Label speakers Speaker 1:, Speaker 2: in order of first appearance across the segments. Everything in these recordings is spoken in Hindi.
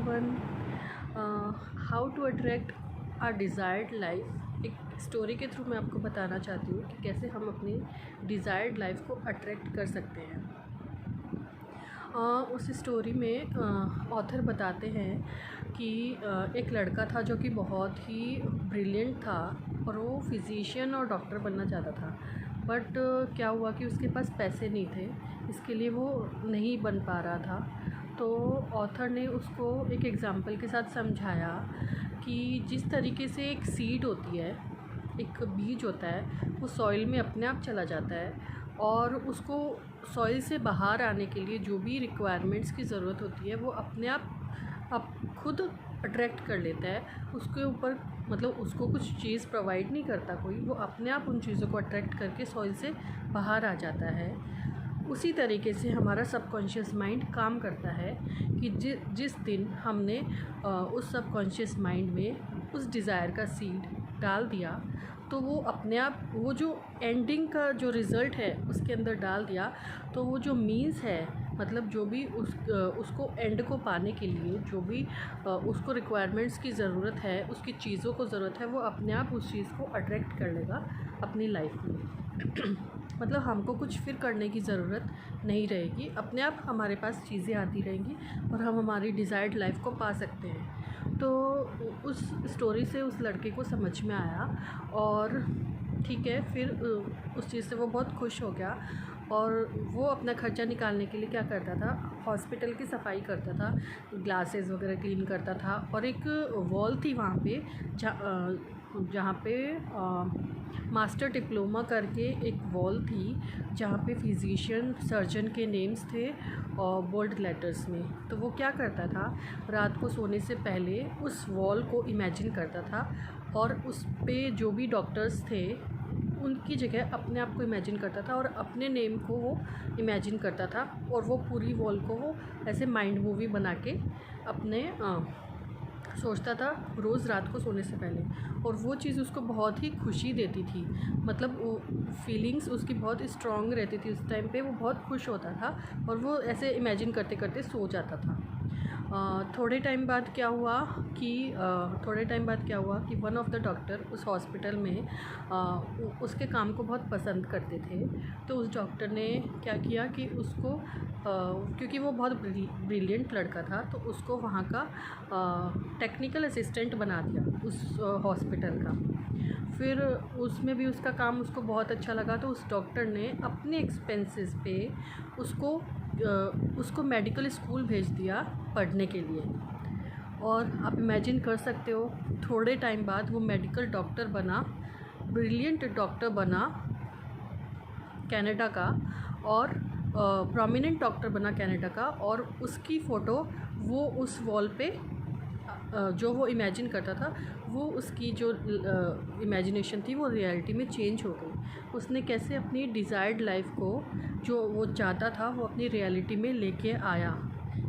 Speaker 1: Everyone, how to attract our desired life. एक स्टोरी के थ्रू मैं आपको बताना चाहती हूँ कि कैसे हम अपनी डिज़ायर्ड लाइफ को अट्रैक्ट कर सकते हैं। उस स्टोरी में ऑथर बताते हैं कि एक लड़का था जो कि बहुत ही ब्रिलियंट था और वो फिजिशियन और डॉक्टर बनना चाहता था। बट क्या हुआ कि उसके पास पैसे नहीं थे, इसके लिए वो नहीं बन पा रहा था। तो ऑथर ने उसको एक एग्ज़ाम्पल के साथ समझाया कि जिस तरीके से एक सीड होती है, एक बीज होता है, वो सॉइल में अपने आप चला जाता है और उसको सॉइल से बाहर आने के लिए जो भी रिक्वायरमेंट्स की ज़रूरत होती है वो अपने आप खुद अट्रैक्ट कर लेता है। उसके ऊपर मतलब उसको कुछ चीज़ प्रोवाइड नहीं करता कोई, वो अपने आप उन चीज़ों को अट्रैक्ट करके सॉइल से बाहर आ जाता है। उसी तरीके से हमारा सबकॉन्शियस माइंड काम करता है कि जिस दिन हमने उस सबकॉन्शियस माइंड में उस डिज़ायर का सीड डाल दिया तो वो अपने आप वो जो एंडिंग का जो रिज़ल्ट है उसके अंदर डाल दिया, तो वो जो मीन्स है मतलब जो भी उसको एंड को पाने के लिए जो भी उसको रिक्वायरमेंट्स की ज़रूरत है, उसकी चीज़ों को ज़रूरत है, वो अपने आप उस चीज़ को अट्रैक्ट कर लेगा अपनी लाइफ में। मतलब हमको कुछ फिर करने की ज़रूरत नहीं रहेगी, अपने आप हमारे पास चीज़ें आती रहेंगी और हम हमारी डिज़ायर्ड लाइफ को पा सकते हैं। तो उस स्टोरी से उस लड़के को समझ में आया और ठीक है, फिर उस चीज़ से वो बहुत खुश हो गया और वो अपना खर्चा निकालने के लिए क्या करता था, हॉस्पिटल की सफाई करता था, ग्लासेस वगैरह क्लीन करता था। और एक वॉल थी वहाँ पे जहाँ पे मास्टर डिप्लोमा करके एक वॉल थी जहाँ पे फिजिशियन सर्जन के नेम्स थे और बोल्ड लेटर्स में। तो वो क्या करता था, रात को सोने से पहले उस वॉल को इमेजिन करता था और उस पे जो भी डॉक्टर्स थे उनकी जगह अपने आप को इमेजिन करता था और अपने नेम को वो इमेजिन करता था और वो पूरी वॉल को वो ऐसे माइंड मूवी बना के अपने सोचता था रोज़ रात को सोने से पहले। और वो चीज़ उसको बहुत ही खुशी देती थी, मतलब वो फीलिंग्स उसकी बहुत स्ट्रॉन्ग रहती थी उस टाइम पे। वो बहुत खुश होता था और वो ऐसे इमेजिन करते करते सो जाता था। थोड़े टाइम बाद क्या हुआ कि वन ऑफ द डॉक्टर उस हॉस्पिटल में उसके काम को बहुत पसंद करते थे। तो उस डॉक्टर ने क्या किया कि उसको क्योंकि वो बहुत ब्रिलियंट लड़का था तो उसको वहाँ का टेक्निकल असिस्टेंट बना दिया उस हॉस्पिटल का। फिर उसमें भी उसका काम उसको बहुत अच्छा लगा तो उस डॉक्टर ने अपने एक्सपेंसेस पे उसको मेडिकल स्कूल भेज दिया पढ़ने के लिए। और आप इमेजिन कर सकते हो, थोड़े टाइम बाद वो मेडिकल डॉक्टर बना, ब्रिलियंट डॉक्टर बना कनाडा का और प्रोमिनेंट डॉक्टर बना कनाडा का। और उसकी फ़ोटो वो उस वॉल पे जो वो इमेजिन करता था, वो उसकी जो इमेजिनेशन थी वो रियलिटी में चेंज हो गई। उसने कैसे अपनी डिज़ायर्ड लाइफ को जो वो चाहता था वो अपनी रियलिटी में लेके आया।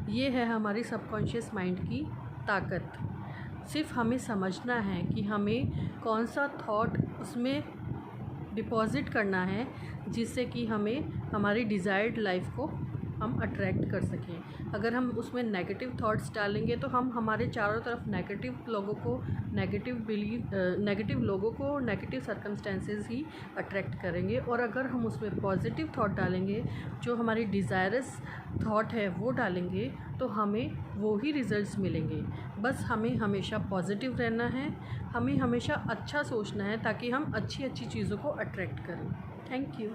Speaker 1: ये है हमारी सबकॉन्शियस माइंड की ताकत। सिर्फ हमें समझना है कि हमें कौन सा थॉट उसमें डिपॉज़िट करना है जिससे कि हमें हमारी डिज़ायर्ड लाइफ को हम अट्रैक्ट कर सकें। अगर हम उसमें नेगेटिव थॉट्स डालेंगे तो हम हमारे चारों तरफ नेगेटिव लोगों को नेगेटिव सर्कमस्टेंसेस ही अट्रैक्ट करेंगे। और अगर हम उसमें पॉजिटिव थॉट डालेंगे, जो हमारी डिज़ायरस थॉट है वो डालेंगे, तो हमें वो ही रिज़ल्ट्स मिलेंगे। बस हमें हमेशा पॉजिटिव रहना है, हमें हमेशा अच्छा सोचना है ताकि हम अच्छी अच्छी चीज़ों को अट्रैक्ट करें। Thank you.